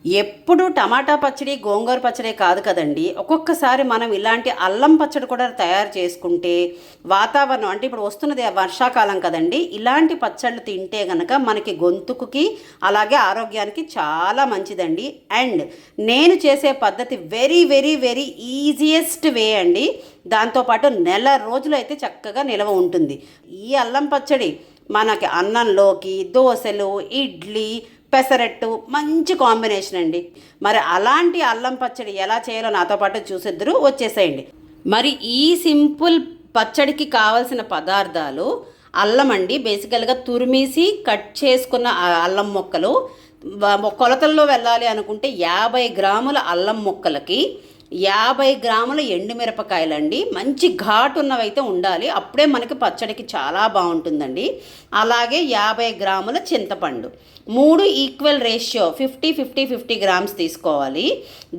ఎప్పుడు టమాటా పచ్చడి గోంగూర పచ్చడి కాదు కదండి. ఒక్కొక్కసారి మనం ఇలాంటి అల్లం పచ్చడి కూడా తయారు చేసుకుంటే వాతావరణం అంటే ఇప్పుడు వస్తున్నది వర్షాకాలం కదండి. ఇలాంటి పచ్చళ్ళు తింటే గనక మనకి గొంతుకుకి అలాగే ఆరోగ్యానికి చాలా మంచిదండి. అండ్ నేను చేసే పద్ధతి very very very easiest way అండి. దాంతోపాటు నెల రోజులు అయితే చక్కగా నిల్వ ఉంటుంది. ఈ అల్లం పచ్చడి మనకి అన్నంలోకి, దోశలు, ఇడ్లీ, పెసరట్టు మంచి కాంబినేషన్ అండి. మరి అలాంటి అల్లం పచ్చడి ఎలా చేయాలో నాతో పాటు చూసిద్దరు వచ్చేసేయండి. మరి ఈ సింపుల్ పచ్చడికి కావలసిన పదార్థాలు అల్లం అండి. బేసికల్గా తురిమేసి కట్ చేసుకున్న అల్లం ముక్కలు. కొలతల్లో వెళ్ళాలి అనుకుంటే 50 గ్రాముల అల్లం ముక్కలకి 50 గ్రాముల ఎండుమిరపకాయలండి. మంచి ఘాటు ఉన్నవైతే ఉండాలి, అప్పుడే మనకి పచ్చడికి చాలా బాగుంటుందండి. అలాగే 50 గ్రాముల చింతపండు, 3 ఈక్వల్ రేషియో 50-50-50 గ్రామ్స్ తీసుకోవాలి.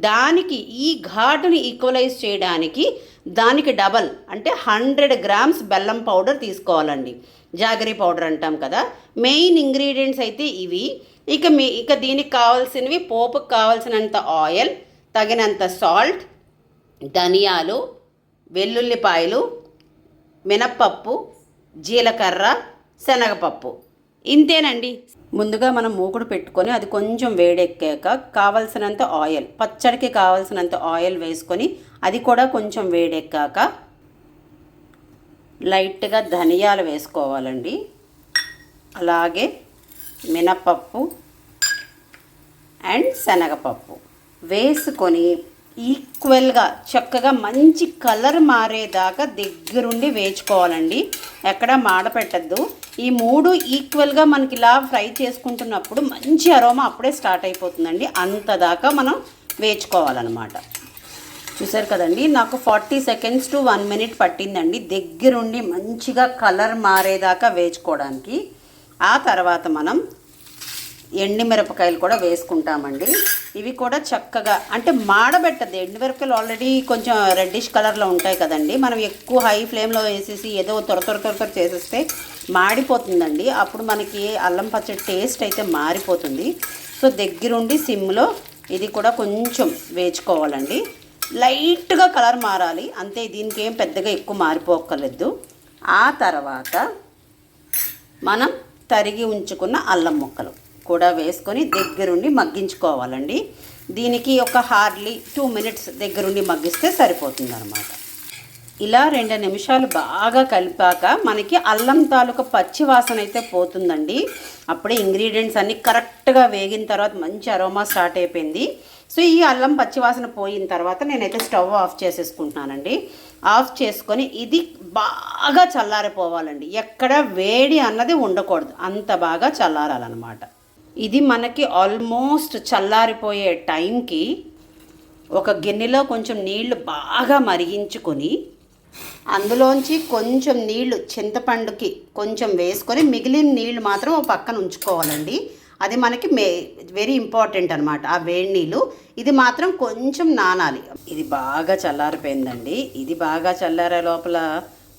దానికి ఈ ఘాటుని ఈక్వలైజ్ చేయడానికి దానికి డబల్ అంటే 100 గ్రామ్స్ బెల్లం పౌడర్ తీసుకోవాలండి. జాగరీ పౌడర్ అంటాం కదా. మెయిన్ ఇంగ్రీడియంట్స్ అయితే ఇవి. ఇక దీనికి కావాల్సినవి పోపుకు కావాల్సినంత ఆయిల్, తగినంత సాల్ట్, ధనియాలు, వెల్లుల్లిపాయలు, మినప్పప్పు, జీలకర్ర, శనగపప్పు, ఇంతేనండి. ముందుగా మనం మూకుడు పెట్టుకొని అది కొంచెం వేడెక్కాక కావలసినంత ఆయిల్, పచ్చడికి కావలసినంత ఆయిల్ వేసుకొని అది కూడా కొంచెం వేడెక్కాక లైట్గా ధనియాలు వేసుకోవాలండి. అలాగే మినప్పప్పు అండ్ శనగపప్పు వేసుకొని ఈక్వల్గా చక్కగా మంచి కలర్ మారేదాకా దగ్గరుండి వేయించుకోవాలండి. ఎక్కడ మాడపెట్టద్దు. ఈ 3 ఈక్వల్గా మనకి ఇలా ఫ్రై చేసుకుంటున్నప్పుడు మంచి అరోమా అప్పుడే స్టార్ట్ అయిపోతుందండి. అంతదాకా మనం వేయించుకోవాలన్నమాట. చూసారు కదండి, నాకు 40 సెకండ్స్ టు 1 మినిట్ పట్టిందండి దగ్గరుండి మంచిగా కలర్ మారేదాకా వేయించుకోవడానికి. ఆ తర్వాత మనం ఎండుమిరపకాయలు కూడా వేసుకుంటామండి. ఇవి కూడా చక్కగా అంటే మాడబెట్టద్దు. ఎండుమిరపకాయలు ఆల్రెడీ కొంచెం రెడ్డిష్ కలర్లో ఉంటాయి కదండి. మనం ఎక్కువ హై ఫ్లేమ్లో వేసేసి ఏదో త్వర చేసేస్తే మాడిపోతుందండి. అప్పుడు మనకి అల్లం పచ్చడి టేస్ట్ అయితే మారిపోతుంది. సో దగ్గరుండి సిమ్లో ఇది కూడా కొంచెం వేయించుకోవాలండి. లైట్గా కలర్ మారాలి అంతే. దీనికి ఏం పెద్దగా ఎక్కువ మారిపోక్కర్లేదు. ఆ తర్వాత మనం తరిగి ఉంచుకున్న అల్లం ముక్కలు కూడా వేసుకొని దగ్గరుండి మగ్గించుకోవాలండి. దీనికి ఒక హార్డ్లీ 2 మినిట్స్ దగ్గరుండి మగ్గిస్తే సరిపోతుంది అనమాట. ఇలా 2 నిమిషాలు బాగా కలిపాక మనకి అల్లం తాలూకా పచ్చి వాసన అయితే పోతుందండి. అప్పుడే ఇంగ్రీడియంట్స్ అన్నీ కరెక్ట్గా వేగిన తర్వాత మంచి అరోమా స్టార్ట్ అయిపోయింది. సో ఈ అల్లం పచ్చివాసన పోయిన తర్వాత నేనైతే స్టవ్ ఆఫ్ చేసేసుకుంటున్నానండి. ఆఫ్ చేసుకొని ఇది బాగా చల్లారిపోవాలండి. ఎక్కడ వేడి అన్నది ఉండకూడదు, అంత బాగా చల్లారాలన్నమాట. ఇది మనకి ఆల్మోస్ట్ చల్లారిపోయే టైంకి ఒక గిన్నెలో కొంచెం నీళ్లు బాగా మరిగించుకొని అందులోంచి కొంచెం నీళ్లు చింతపండుకి కొంచెం వేసుకొని మిగిలిన నీళ్లు మాత్రం ఒక పక్కన ఉంచుకోవాలండి. అది మనకి వెరీ ఇంపార్టెంట్ అనమాట. ఆ వేడి నీళ్ళు ఇది మాత్రం కొంచెం నానాలి. ఇది బాగా చల్లారిపోయిందండి. ఇది బాగా చల్లారే లోపల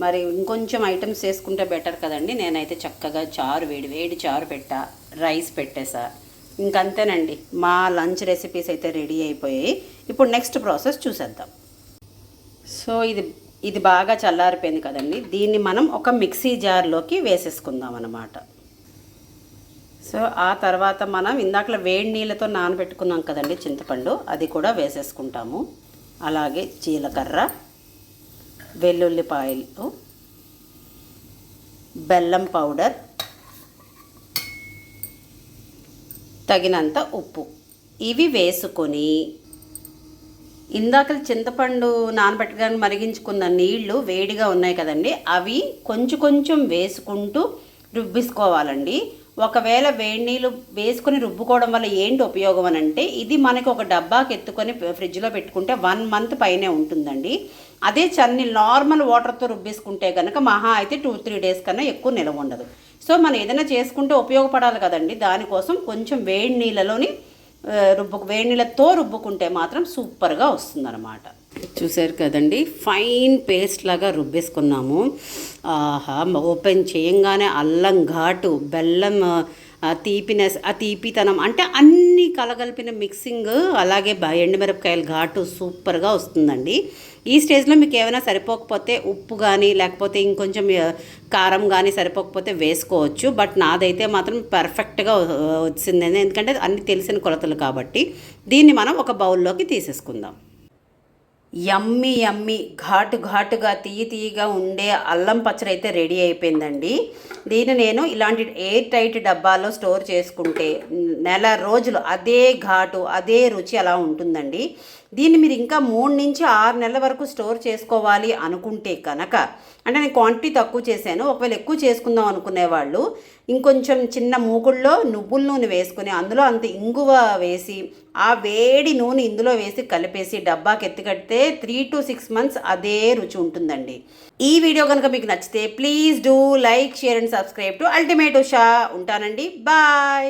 మరి ఇంకొంచెం ఐటమ్స్ వేసుకుంటే బెటర్ కదండి. నేనైతే చక్కగా చారు వేడి చారు పెట్టా, రైస్ పెట్టేసా. ఇంకంతేనండి, మా లంచ్ రెసిపీస్ అయితే రెడీ అయిపోయాయి. ఇప్పుడు నెక్స్ట్ ప్రాసెస్ చూసేద్దాం. సో ఇది బాగా చల్లారిపోయింది కదండి. దీన్ని మనం ఒక మిక్సీ జార్లోకి వేసేసుకుందాం అన్నమాట. సో ఆ తర్వాత మనం ఇందాకలా వేడి నీళ్ళతో నానబెట్టుకున్నాం కదండి చింతపండు, అది కూడా వేసేసుకుంటాము. అలాగే జీలకర్ర, వెల్లుల్లిపాయలు, బెల్లం పౌడర్, తగినంత ఉప్పు, ఇవి వేసుకొని ఇందాక చింతపండు నానబెట్టడానికి మరిగించుకున్న నీళ్లు వేడిగా ఉన్నాయి కదండి, అవి కొంచెం వేసుకుంటూ రుబ్బిసుకోవాలండి. ఒకవేళ వేడి నీళ్ళు వేసుకొని రుబ్బుకోవడం వల్ల ఏంటి ఉపయోగం అని అంటే, ఇది మనకి ఒక డబ్బాకి ఎత్తుకొని ఫ్రిడ్జ్లో పెట్టుకుంటే 1 మంత్ పైనే ఉంటుందండి. అదే చన్ని నార్మల్ వాటర్తో రుబ్బేసుకుంటే కనుక మహా అయితే 2-3 డేస్ కన్నా ఎక్కువ నిలవ ఉండదు. సో మనం ఏదైనా చేసుకుంటే ఉపయోగపడాలి కదండి, దానికోసం కొంచెం వేడి నీళ్ళతో రుబ్బుకుంటే మాత్రం సూపర్గా వస్తుందన్నమాట. చూసారు కదండి, ఫైన్ పేస్ట్ లాగా రుబ్బేసుకున్నాము. ఆహా, ఓపెన్ చేయంగానే అల్లం ఘాటు, బెల్లం ఆ తీపితనం అంటే అన్నీ కలగలిపిన మిక్సింగ్, అలాగే ఎండుమిరపకాయలు ఘాటు సూపర్గా వస్తుందండి. ఈ స్టేజ్లో మీకు ఏమైనా సరిపోకపోతే ఉప్పు కానీ లేకపోతే ఇంకొంచెం కారం కానీ సరిపోకపోతే వేసుకోవచ్చు. బట్ నాదైతే మాత్రం పర్ఫెక్ట్గా వచ్చిందండి, ఎందుకంటే అన్ని తెలిసిన కొలతలు కాబట్టి. దీన్ని మనం ఒక బౌల్లోకి తీసేసుకుందాం. యమ్మీ యమ్మీ ఘాటుగా తీయగా ఉండే అల్లం పచ్చడి అయితే రెడీ అయిపోయిందండి. దీన్ని నేను ఇలాంటి ఎయిర్ టైట్ డబ్బాలో స్టోర్ చేసుకుంటే నెల రోజులు అదే ఘాటు అదే రుచి అలా ఉంటుందండి. దీన్ని మీరు ఇంకా 3 నుంచి 6 నెలల వరకు స్టోర్ చేసుకోవాలి అనుకుంటే కనుక, అంటే నేను క్వాంటిటీ తక్కువ చేశాను, ఒకవేళ ఎక్కువ చేసుకుందాం అనుకునేవాళ్ళు ఇంకొంచెం చిన్న మూకుడులో నువ్వుల నూనె వేసుకుని అందులో అంత ఇంగువ వేసి ఆ వేడి నూనె ఇందులో వేసి కలిపేసి డబ్బాకి ఎత్తికడితే 3 to 6 months అదే రుచి ఉంటుందండి. ఈ వీడియో కనుక మీకు నచ్చితే please do like, share and subscribe to ultimate Usha. ఉంటానండి, బాయ్.